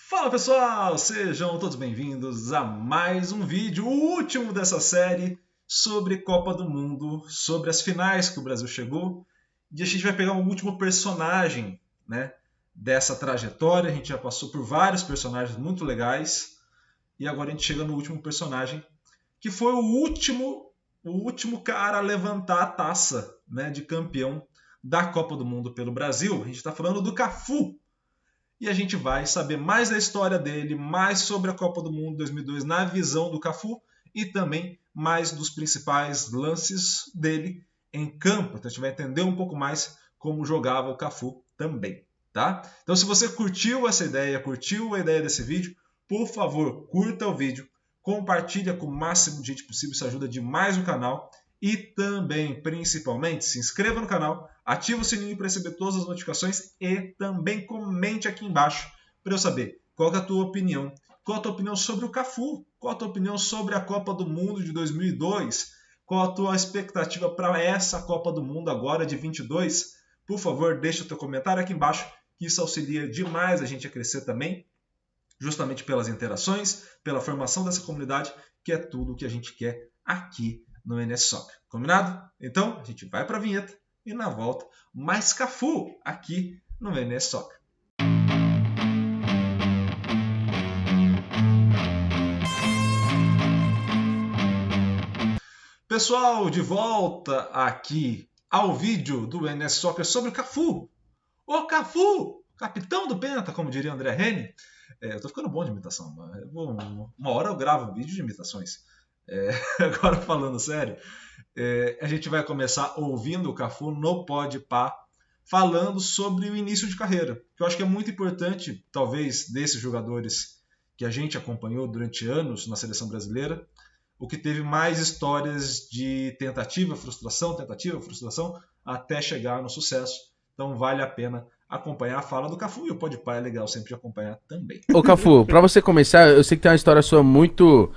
Fala pessoal, sejam todos bem-vindos a mais um vídeo, o último dessa série sobre Copa do Mundo, sobre as finais que o Brasil chegou. E a gente vai pegar um último personagem, né, dessa trajetória. A gente já passou por vários personagens muito legais e agora a gente chega no último personagem, que foi o último cara a levantar a taça, né, de campeão da Copa do Mundo pelo Brasil. A gente está falando do Cafu. E a gente vai saber mais da história dele, mais sobre a Copa do Mundo 2002 na visão do Cafu e também mais dos principais lances dele em campo. Então a gente vai entender um pouco mais como jogava o Cafu também, tá? Então se você curtiu essa ideia, curtiu a ideia desse vídeo, por favor, curta o vídeo, compartilha com o máximo de gente possível, isso ajuda demais o canal. E também, principalmente, se inscreva no canal, ative o sininho para receber todas as notificações e também comente aqui embaixo para eu saber qual é a tua opinião. Qual a tua opinião sobre o Cafu? Qual a tua opinião sobre a Copa do Mundo de 2002? Qual a tua expectativa para essa Copa do Mundo agora de 22? Por favor, deixa o teu comentário aqui embaixo, que isso auxilia demais a gente a crescer também, justamente pelas interações, pela formação dessa comunidade, que é tudo o que a gente quer aqui no NS Soccer. Combinado? Então, a gente vai para a vinheta e na volta, mais Cafu aqui no NS Soccer. Pessoal, de volta aqui ao vídeo do NS Soccer sobre o Cafu. O Cafu, capitão do Penta, como diria André Reni. Eu tô ficando bom de imitação, mas uma hora eu gravo um vídeo de imitações. Agora falando sério, a gente vai começar ouvindo o Cafu no Podpah, falando sobre o início de carreira, que eu acho que é muito importante, talvez, desses jogadores que a gente acompanhou durante anos na seleção brasileira, o que teve mais histórias de tentativa, frustração, até chegar no sucesso. Então vale a pena acompanhar a fala do Cafu, e o Podpah é legal sempre de acompanhar também. Ô Cafu, pra você começar, eu sei que tem uma história sua muito...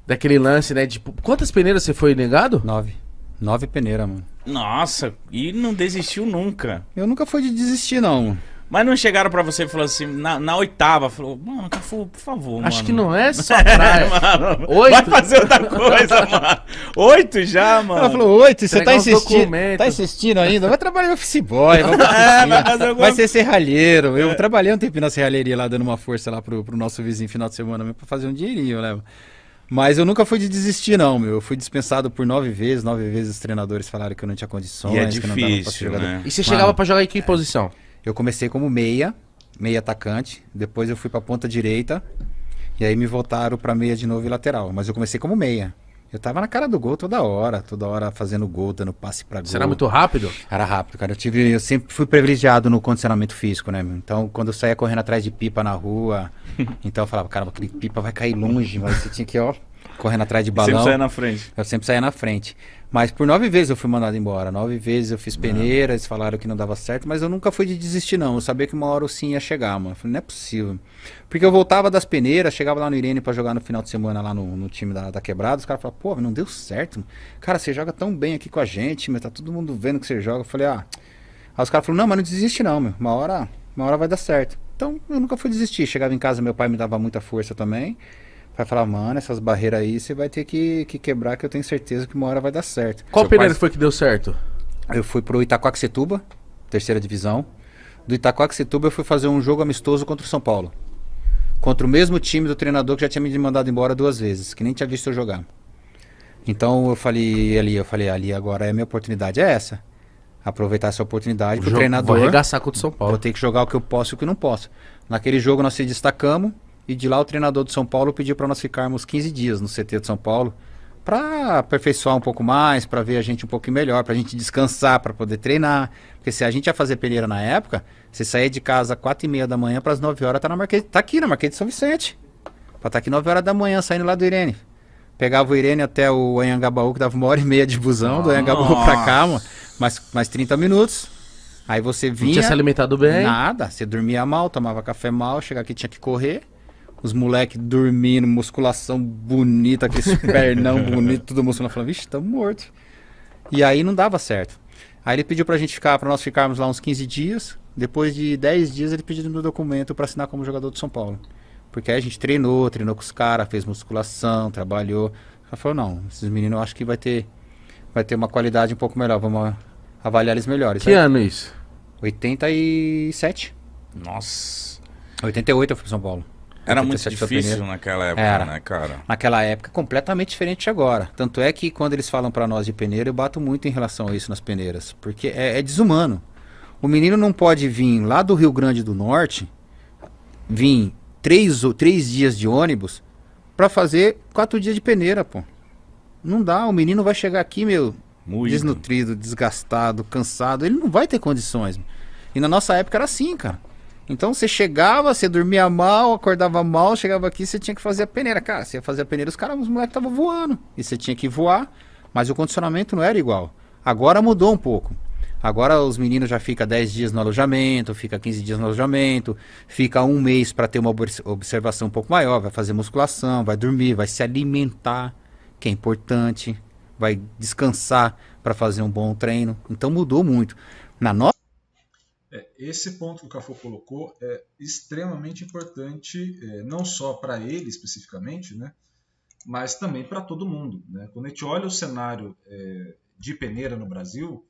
daquele lance, né? Tipo, quantas peneiras você foi negado? 9 peneiras, mano. Nossa, e não desistiu nunca. Eu nunca fui de desistir, não. Mas não chegaram pra você e falaram assim, na oitava, falou, mano, Cafu, por favor, mano. Acho que não é só praia. Mano, 8? vai fazer outra coisa, mano. 8 já, mano. Ela falou, 8, você tá Entregar os insistindo? documentos. Tá insistindo ainda? Vai trabalhar em office boy, vai fazer alguma... vai ser serralheiro. Eu trabalhei um tempinho na serralheria lá, dando uma força lá pro nosso vizinho final de semana mesmo, pra fazer um dinheirinho, né? Mas eu nunca fui de desistir, não, meu. Eu fui dispensado por 9 vezes. 9 vezes os treinadores falaram que eu não tinha condições, E é que não dava pra ser difícil, jogador. né? E você chegava pra jogar em que posição? Eu comecei como meia atacante. Depois eu fui pra ponta direita. E aí me voltaram pra meia de novo e lateral. Mas eu comecei como meia. Eu tava na cara do gol toda hora fazendo gol, dando passe pra gol. Você era muito rápido? Era rápido, cara. Eu sempre fui privilegiado no condicionamento físico, né, meu? Então, quando eu saía correndo atrás de pipa na rua, então eu falava, cara, aquele pipa vai cair longe, mas você tinha que, ó, correndo atrás de balão. Sempre saia na frente. Eu sempre saía na frente. Mas por 9 vezes eu fui mandado embora. 9 vezes eu fiz peneira, eles falaram que não dava certo, mas eu nunca fui de desistir, não. Eu sabia que uma hora eu sim ia chegar, mano. Eu falei, não é possível. Porque eu voltava das peneiras, chegava lá no Irene pra jogar no final de semana lá no time da Quebrada. Os caras falavam, pô, não deu certo. Cara, você joga tão bem aqui com a gente, meu. Tá todo mundo vendo que você joga. Eu falei, Aí os caras falaram, não, mas não desiste não, meu. Uma hora vai dar certo. Então eu nunca fui desistir. Chegava em casa, meu pai me dava muita força também. Vai falar, mano, essas barreiras aí você vai ter que quebrar, que eu tenho certeza que uma hora vai dar certo. Qual peneira foi que deu certo? Eu fui pro Itaquaquecetuba, 3ª divisão. Do Itaquaquecetuba eu fui fazer um jogo amistoso contra o São Paulo. Contra o mesmo time do treinador que já tinha me mandado embora 2 vezes, que nem tinha visto eu jogar. Então eu falei ali agora é a minha oportunidade, é essa. Aproveitar essa oportunidade pro treinador. Vou arregaçar contra o São Paulo. Vou ter que jogar o que eu posso e o que não posso. Naquele jogo nós se destacamos. E de lá o treinador do São Paulo pediu para nós ficarmos 15 dias no CT de São Paulo para aperfeiçoar um pouco mais, para ver a gente um pouquinho melhor, para a gente descansar, para poder treinar. Porque se a gente ia fazer peneira na época, você saía de casa 4h30 da manhã para as 9 horas, tá aqui na Marquês de São Vicente. Para estar aqui 9 horas da manhã saindo lá do Irene. Pegava o Irene até o Anhangabaú, que dava 1h30 de busão, do Anhangabaú para cá, mano, mais 30 minutos. Aí você vinha... Não tinha se alimentado bem? Nada, você dormia mal, tomava café mal, chegava aqui tinha que correr. Os moleques dormindo, musculação bonita, aqueles pernão bonito, tudo musculando. Eu falava, vixe, tamo morto. E aí não dava certo. Aí ele pediu pra nós ficarmos lá uns 15 dias. Depois de 10 dias ele pediu meu documento pra assinar como jogador do São Paulo. Porque aí a gente treinou com os caras, fez musculação, trabalhou. Ela falou, não, esses meninos eu acho que vai ter uma qualidade um pouco melhor, vamos avaliar eles melhores. Que ano isso? 87. Nossa. 88 eu fui pro São Paulo. Era muito 87 foi difícil primeiro. naquela época, Era. né, cara? Naquela época, completamente diferente de agora. Tanto é que quando eles falam pra nós de peneira, eu bato muito em relação a isso nas peneiras. Porque é desumano. O menino não pode vir lá do Rio Grande do Norte, vir 3 dias de ônibus pra fazer 4 dias de peneira, pô. Não dá, o menino vai chegar aqui, meu, Moído. desnutrido, desgastado, cansado. Ele não vai ter condições. E na nossa época era assim, cara. Então você chegava, você dormia mal, acordava mal, chegava aqui, você tinha que fazer a peneira. Cara, você ia fazer a peneira, os moleques estavam voando. E você tinha que voar, mas o condicionamento não era igual. Agora mudou um pouco. Agora os meninos já ficam 10 dias no alojamento, fica 15 dias no alojamento, fica 1 mês para ter uma observação um pouco maior, vai fazer musculação, vai dormir, vai se alimentar, que é importante, vai descansar para fazer um bom treino. Então mudou muito. Na nossa Esse ponto que o Cafu colocou é extremamente importante, não só para ele especificamente, né, mas também para todo mundo, né? Quando a gente olha o cenário de peneira no Brasil,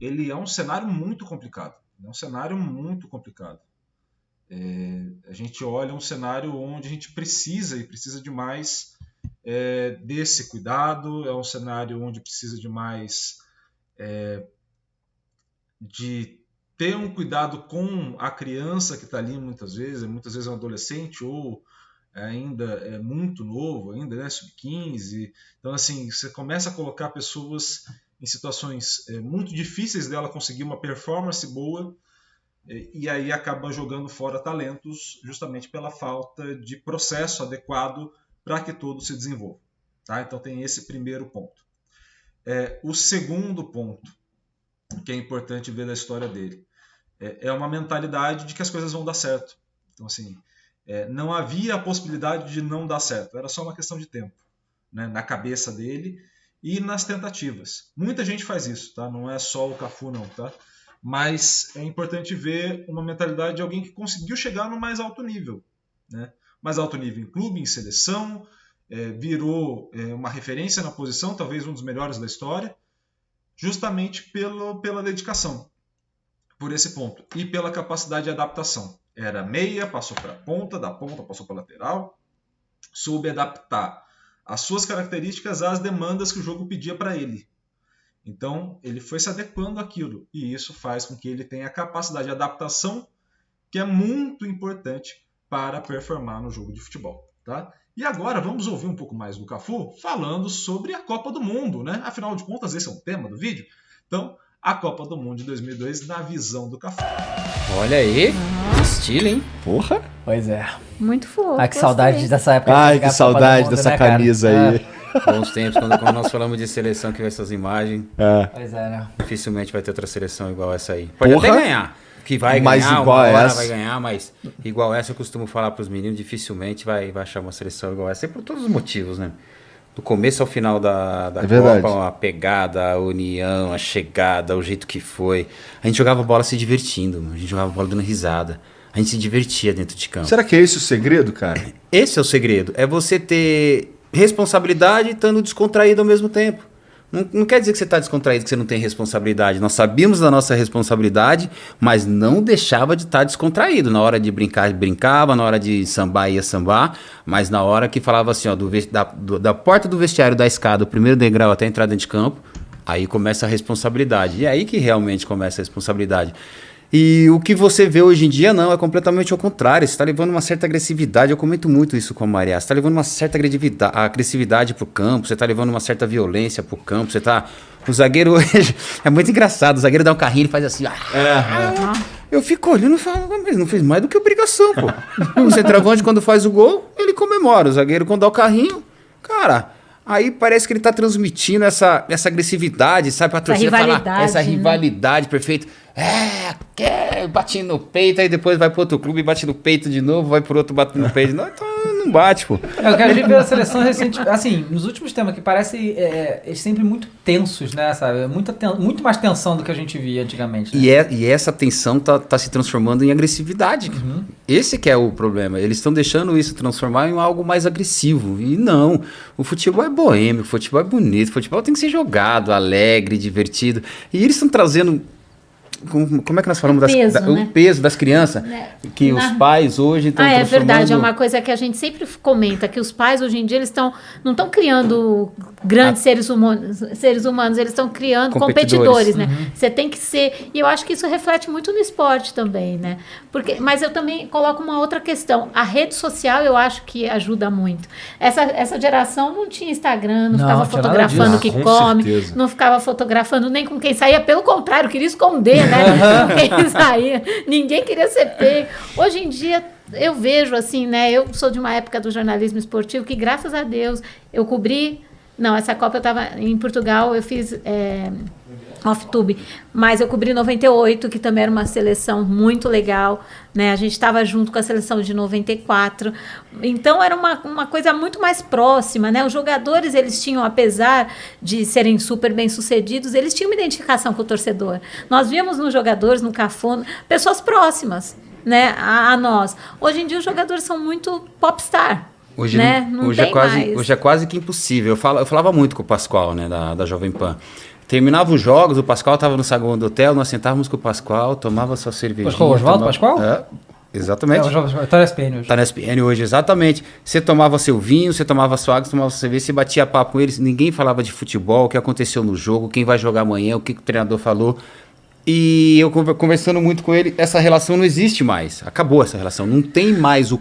ele é um cenário muito complicado. É um cenário muito complicado. A gente olha um cenário onde a gente precisa demais desse cuidado, é um cenário onde precisa demais de ter um cuidado com a criança que está ali muitas vezes é um adolescente ou ainda é muito novo, ainda, né, sub-15. Então, assim, você começa a colocar pessoas em situações muito difíceis dela conseguir uma performance boa e aí acaba jogando fora talentos justamente pela falta de processo adequado para que todo se desenvolva. Tá? Então tem esse primeiro ponto. O segundo ponto, que é importante ver da história dele, é uma mentalidade de que as coisas vão dar certo. Então, assim, não havia a possibilidade de não dar certo, era só uma questão de tempo, né, na cabeça dele e nas tentativas. Muita gente faz isso, tá? Não é só o Cafu, não, tá? Mas é importante ver uma mentalidade de alguém que conseguiu chegar no mais alto nível, né? Mais alto nível em clube, em seleção, virou uma referência na posição, talvez um dos melhores da história, justamente pela dedicação, por esse ponto, e pela capacidade de adaptação. Era meia, passou para a ponta, da ponta passou para a lateral, soube adaptar as suas características às demandas que o jogo pedia para ele. Então, ele foi se adequando àquilo, e isso faz com que ele tenha a capacidade de adaptação, que é muito importante para performar no jogo de futebol. Tá? E agora vamos ouvir um pouco mais do Cafu falando sobre a Copa do Mundo, né? Afinal de contas, esse é o tema do vídeo. Então, a Copa do Mundo de 2002 na visão do Cafu. Olha aí, que estilo, hein? Porra. Pois é. Muito fofo. Ai, que saudade dessa época. Ai, de que jogar Copa do saudade Mundo, dessa né, cara? camisa aí. Bons tempos, quando nós falamos de seleção que vai essas imagens, Pois é, né? dificilmente vai ter outra seleção igual essa aí. Pode Porra. até ganhar, que vai Mas ganhar, igual uma hora essa. vai ganhar, mas igual essa eu costumo falar pros meninos, dificilmente vai achar uma seleção igual essa, e por todos os motivos, né? Do começo ao final da verdade. Copa, a pegada, a união, a chegada, o jeito que foi. A gente jogava bola se divertindo, a gente jogava bola dando risada. A gente se divertia dentro de campo. Será que é esse o segredo, cara? Esse é o segredo, é você ter responsabilidade e estando descontraído ao mesmo tempo. Não quer dizer que você está descontraído, que você não tem responsabilidade. Nós sabíamos da nossa responsabilidade, mas não deixava de estar descontraído. Na hora de brincar, brincava, na hora de sambar, ia sambar, mas na hora que falava assim, ó, da porta do vestiário, da escada, o primeiro degrau até entrar dentro de campo, aí começa a responsabilidade. E é aí que realmente começa a responsabilidade. E o que você vê hoje em dia, não, é completamente ao contrário. Você está levando uma certa agressividade, eu comento muito isso com a Maria, você está levando uma certa agressividade pro campo, você está levando uma certa violência pro campo, você tá... O zagueiro hoje, é muito engraçado, o zagueiro dá um carrinho e faz assim, eu fico olhando e falo, mas não fez mais do que obrigação, pô. O centroavante quando faz o gol, ele comemora, o zagueiro quando dá o carrinho, cara... Aí parece que ele tá transmitindo essa agressividade, sabe? Pra torcida falar essa rivalidade perfeita. Bate no peito, aí depois vai pro outro clube e bate no peito de novo, vai pro outro, bate no peito de novo. Então não bate, pô. É o que a gente vê a seleção recente, assim, nos últimos tempos, que parece sempre muito tensos, né, sabe? Muito mais tensão do que a gente via antigamente. Né? E essa tensão tá se transformando em agressividade. Esse que é o problema. Eles estão deixando isso transformar em algo mais agressivo. E não, o futebol é boêmio, o futebol é bonito, o futebol tem que ser jogado, alegre, divertido. E eles estão trazendo... Como é que nós falamos o peso das crianças? Que os pais hoje estão é verdade, é uma coisa que a gente sempre comenta, que os pais hoje em dia não estão criando grandes seres humanos, eles estão criando competidores, né? Você tem que ser, e eu acho que isso reflete muito no esporte também, né? Mas eu também coloco uma outra questão, a rede social eu acho que ajuda muito. Essa geração não tinha Instagram, não ficava fotografando o que come, certeza. Não ficava fotografando nem com quem saía, pelo contrário, queria esconder, né? Ninguém saía, ninguém queria ser pego. Hoje em dia, eu vejo assim, né? Eu sou de uma época do jornalismo esportivo que, graças a Deus, eu cobri. Não, essa Copa eu estava em Portugal, eu fiz off-tube, mas eu cobri 98, que também era uma seleção muito legal, né? A gente estava junto com a seleção de 94, então era uma coisa muito mais próxima, né? Os jogadores, eles tinham, apesar de serem super bem-sucedidos, eles tinham uma identificação com o torcedor. Nós víamos nos jogadores, no Cafu, pessoas próximas, né, a nós. Hoje em dia os jogadores são muito popstar. Hoje, né? Hoje é quase que impossível. Eu falava muito com o Pascoal, né, da Jovem Pan. Terminava os jogos, o Pascoal estava no saguão do hotel, nós sentávamos com o Pascoal, tomava sua cervejinha. Oswaldo Pascoal? Exatamente. Tá na SPN hoje. Tá na SPN hoje, exatamente. Você tomava seu vinho, você tomava sua água, você tomava sua cerveja, você batia papo com eles, ninguém falava de futebol, o que aconteceu no jogo, quem vai jogar amanhã, o que o treinador falou. E eu conversando muito com ele, essa relação não existe mais. Acabou essa relação. Não tem mais o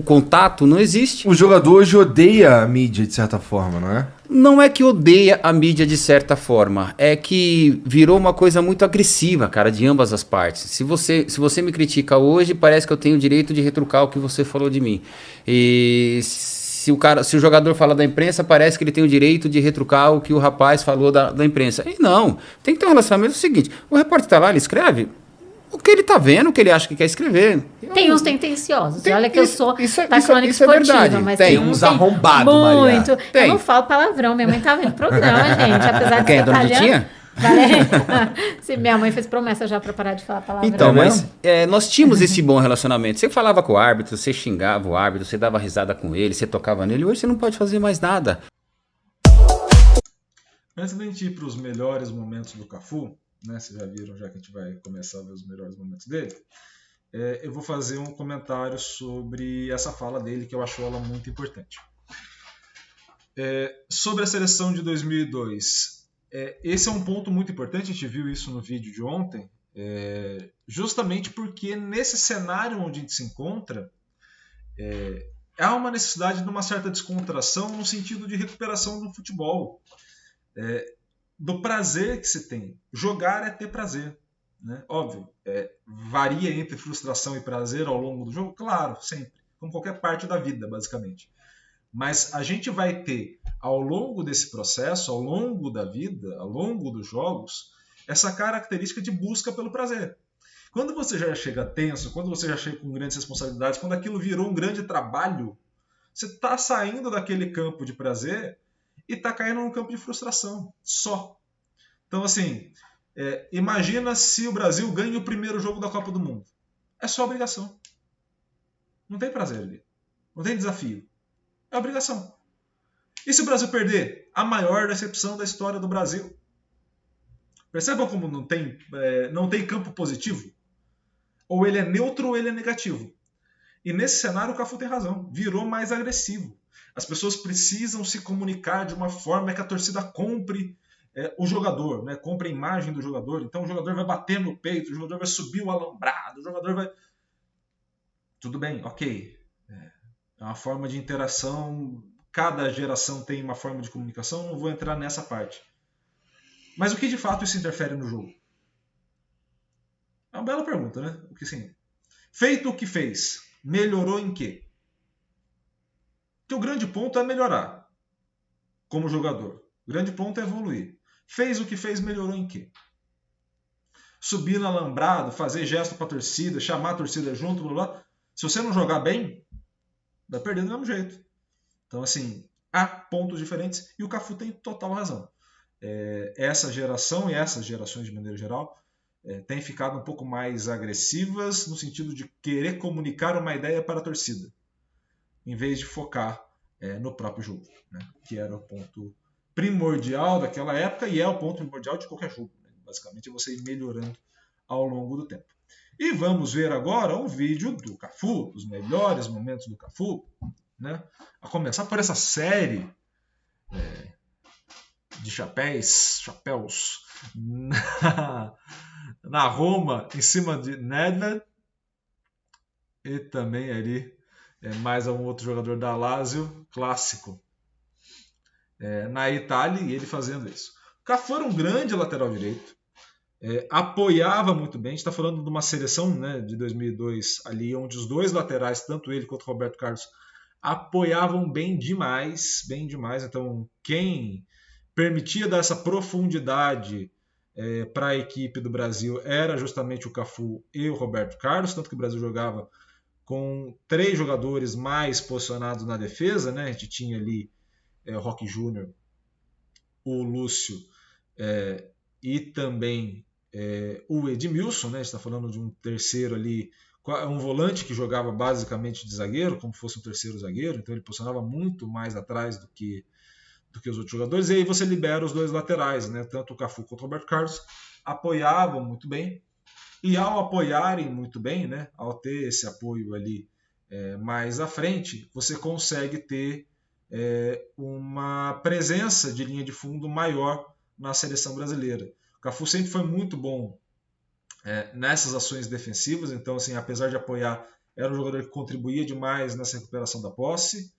contato, não existe. O jogador hoje odeia a mídia, de certa forma, não é? Não é que odeia a mídia de certa forma. É que virou uma coisa muito agressiva, cara, de ambas as partes. Se você me critica hoje, parece que eu tenho o direito de retrucar o que você falou de mim. E se o jogador fala da imprensa, parece que ele tem o direito de retrucar o que o rapaz falou da imprensa. E não, tem que ter um relacionamento seguinte. O repórter está lá, ele escreve o que ele está vendo, o que ele acha que quer escrever. Tem uns tendenciosos. Olha que eu sou da crônica esportiva, verdade. Mas tem uns arrombados, muito. Maria. Eu não falo palavrão, minha mãe tá vendo programa, gente. Apesar de Quem é ser dona de italiana. Tinha? Se minha mãe fez promessa já para parar de falar palavrão. Então, mas nós tínhamos esse bom relacionamento. Você falava com o árbitro, você xingava o árbitro, você dava risada com ele, você tocava nele. Hoje você não pode fazer mais nada. Antes da gente ir para os melhores momentos do Cafu, né? Vocês já viram, já que a gente vai começar a ver os melhores momentos dele, eu vou fazer um comentário sobre essa fala dele, que eu acho ela muito importante. Sobre a seleção de 2002... esse é um ponto muito importante, a gente viu isso no vídeo de ontem, justamente porque nesse cenário onde a gente se encontra, há uma necessidade de uma certa descontração no sentido de recuperação do futebol, do prazer que se tem. Jogar é ter prazer, né? Óbvio, varia entre frustração e prazer ao longo do jogo, claro, sempre, como qualquer parte da vida, basicamente. Mas a gente vai ter, ao longo desse processo, ao longo da vida, ao longo dos jogos, essa característica de busca pelo prazer. Quando você já chega tenso, quando você já chega com grandes responsabilidades, quando aquilo virou um grande trabalho, você está saindo daquele campo de prazer e está caindo num campo de frustração, só. Então, assim, imagina se o Brasil ganha o primeiro jogo da Copa do Mundo. É só obrigação. Não tem prazer ali. Não tem desafio. É obrigação. E se o Brasil perder? A maior decepção da história do Brasil. Percebam como não tem campo positivo? Ou ele é neutro ou ele é negativo. E nesse cenário o Cafu tem razão. Virou mais agressivo. As pessoas precisam se comunicar de uma forma que a torcida compre o jogador, né? Compre a imagem do jogador. Então o jogador vai bater no peito, o jogador vai subir o alambrado, o jogador vai... Tudo bem, ok. É uma forma de interação, cada geração tem uma forma de comunicação, não vou entrar nessa parte. Mas o que de fato isso interfere no jogo? É uma bela pergunta, né? O que sim. Feito o que fez, melhorou em quê? Porque o grande ponto é melhorar como jogador. O grande ponto é evoluir. Fez o que fez, melhorou em quê? Subir no alambrado, fazer gesto para a torcida, chamar a torcida junto, blá blá. Se você não jogar bem, vai perder do mesmo jeito. Então, assim, há pontos diferentes e o Cafu tem total razão. Essa geração e essas gerações de maneira geral têm ficado um pouco mais agressivas no sentido de querer comunicar uma ideia para a torcida, em vez de focar no próprio jogo, né? Que era o ponto primordial daquela época e é o ponto primordial de qualquer jogo, né? Basicamente é você ir melhorando ao longo do tempo. E vamos ver agora um vídeo do Cafu, dos melhores momentos do Cafu, né? A começar por essa série de chapéus na Roma, em cima de Nedved, e também ali mais um outro jogador da Lazio, clássico, na Itália, e ele fazendo isso. Cafu era um grande lateral direito, apoiava muito bem. A gente está falando de uma seleção, né, de 2002, ali, onde os dois laterais, tanto ele quanto o Roberto Carlos, apoiavam bem demais. Então, quem permitia dar essa profundidade para a equipe do Brasil era justamente o Cafu e o Roberto Carlos, tanto que o Brasil jogava com 3 jogadores mais posicionados na defesa, né? A gente tinha ali o Roque Júnior, o Lúcio e também o Edmilson, né? A gente está falando de um terceiro ali, um volante que jogava basicamente de zagueiro, como fosse um terceiro zagueiro, então ele posicionava muito mais atrás do que os outros jogadores, e aí você libera os dois laterais, né? Tanto o Cafu quanto o Roberto Carlos apoiavam muito bem, e ao apoiarem muito bem, né? Ao ter esse apoio ali mais à frente, você consegue ter uma presença de linha de fundo maior na seleção brasileira. O Cafu sempre foi muito bom nessas ações defensivas, então, assim, apesar de apoiar, era um jogador que contribuía demais nessa recuperação da posse,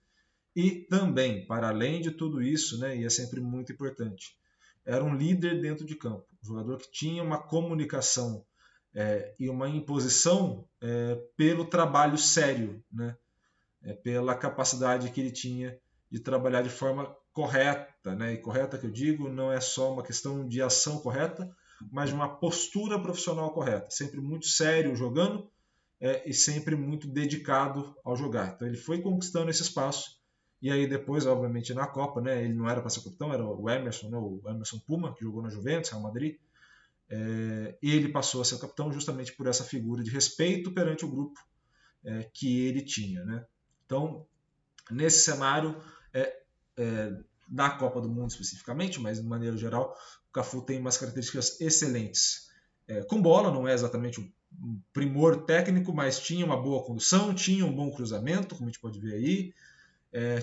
e também, para além de tudo isso, né, e é sempre muito importante, era um líder dentro de campo, um jogador que tinha uma comunicação e uma imposição pelo trabalho sério, né, pela capacidade que ele tinha de trabalhar de forma correta, né, e correta que eu digo não é só uma questão de ação correta, mas de uma postura profissional correta, sempre muito sério jogando e sempre muito dedicado ao jogar. Então ele foi conquistando esse espaço. E aí depois, obviamente, na Copa, né, ele não era para ser capitão, era o Emerson, né, o Emerson Puma, que jogou na Juventus, Real Madrid. Ele passou a ser capitão justamente por essa figura de respeito perante o grupo que ele tinha, né? Então, nesse cenário, na Copa do Mundo especificamente, mas de maneira geral, o Cafu tem umas características excelentes. Com bola, não é exatamente um primor técnico, mas tinha uma boa condução, tinha um bom cruzamento, como a gente pode ver aí,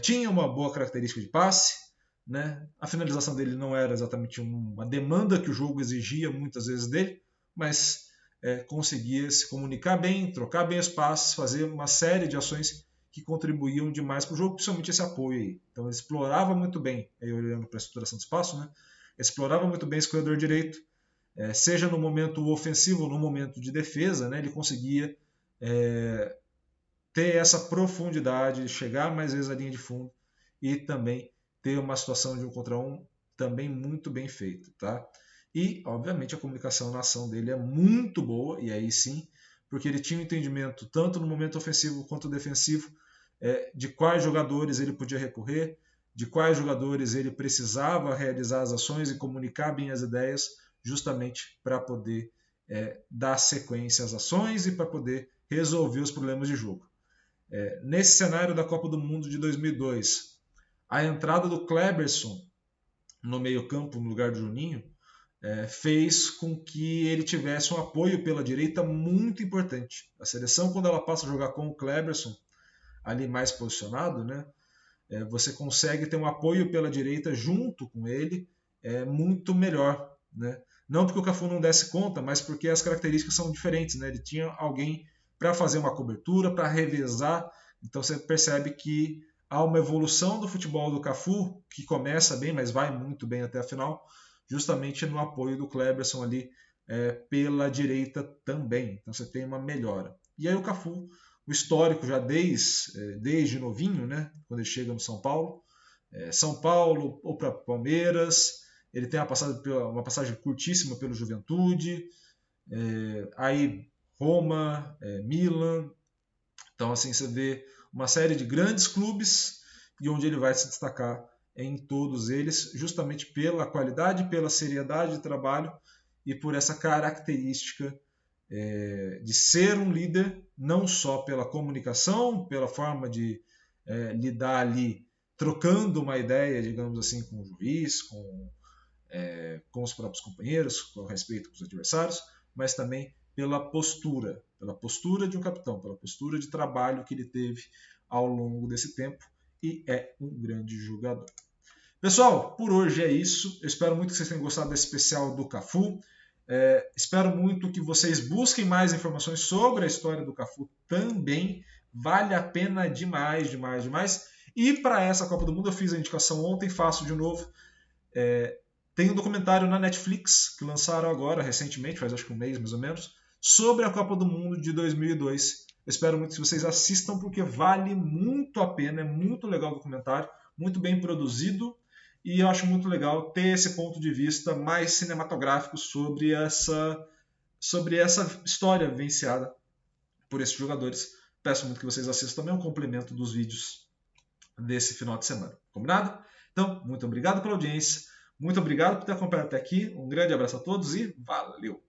tinha uma boa característica de passe, né? A finalização dele não era exatamente uma demanda que o jogo exigia muitas vezes dele, mas conseguia se comunicar bem, trocar bem os passes, fazer uma série de ações que contribuíam demais para o jogo, principalmente esse apoio aí. Então ele explorava muito bem, aí olhando para a estruturação do espaço, né? Explorava muito bem esse corredor direito, seja no momento ofensivo ou no momento de defesa, né? Ele conseguia ter essa profundidade, chegar mais vezes à linha de fundo e também ter uma situação de 1 contra 1 também muito bem feita, tá? E, obviamente, a comunicação na ação dele é muito boa, e aí sim, porque ele tinha um entendimento, tanto no momento ofensivo quanto defensivo, de quais jogadores ele podia recorrer, de quais jogadores ele precisava realizar as ações e comunicar bem as ideias, justamente para poder dar sequência às ações e para poder resolver os problemas de jogo. Nesse cenário da Copa do Mundo de 2002, a entrada do Kleberson no meio-campo, no lugar do Juninho, fez com que ele tivesse um apoio pela direita muito importante. A seleção, quando ela passa a jogar com o Kleberson, ali mais posicionado, né, você consegue ter um apoio pela direita junto com ele muito melhor. Né? Não porque o Cafu não desse conta, mas porque as características são diferentes. Né? Ele tinha alguém para fazer uma cobertura, para revezar. Então você percebe que há uma evolução do futebol do Cafu, que começa bem, mas vai muito bem até a final, justamente no apoio do Kleberson ali pela direita também. Então você tem uma melhora. E aí o Cafu, o histórico já desde novinho, né, quando ele chega no São Paulo, São Paulo ou para Palmeiras, ele tem uma passagem curtíssima pelo Juventude, aí Roma, Milan. Então assim você vê uma série de grandes clubes e onde ele vai se destacar em todos eles, justamente pela qualidade, pela seriedade de trabalho e por essa característica de ser um líder, não só pela comunicação, pela forma de lidar ali, trocando uma ideia, digamos assim, com o juiz, com os próprios companheiros, com respeito com os adversários, mas também pela postura de um capitão, pela postura de trabalho que ele teve ao longo desse tempo, e é um grande jogador. Pessoal, por hoje é isso. Eu espero muito que vocês tenham gostado desse especial do Cafu. Espero muito que vocês busquem mais informações sobre a história do Cafu também. Vale a pena demais, demais, demais. E para essa Copa do Mundo eu fiz a indicação ontem, faço de novo. Tem um documentário na Netflix que lançaram agora, recentemente, faz acho que um mês mais ou menos, sobre a Copa do Mundo de 2002. Eu espero muito que vocês assistam porque vale muito a pena, é muito legal o documentário, muito bem produzido. E eu acho muito legal ter esse ponto de vista mais cinematográfico sobre essa história vivenciada por esses jogadores. Peço muito que vocês assistam também um complemento dos vídeos desse final de semana. Combinado? Então, muito obrigado pela audiência. Muito obrigado por ter acompanhado até aqui. Um grande abraço a todos e valeu!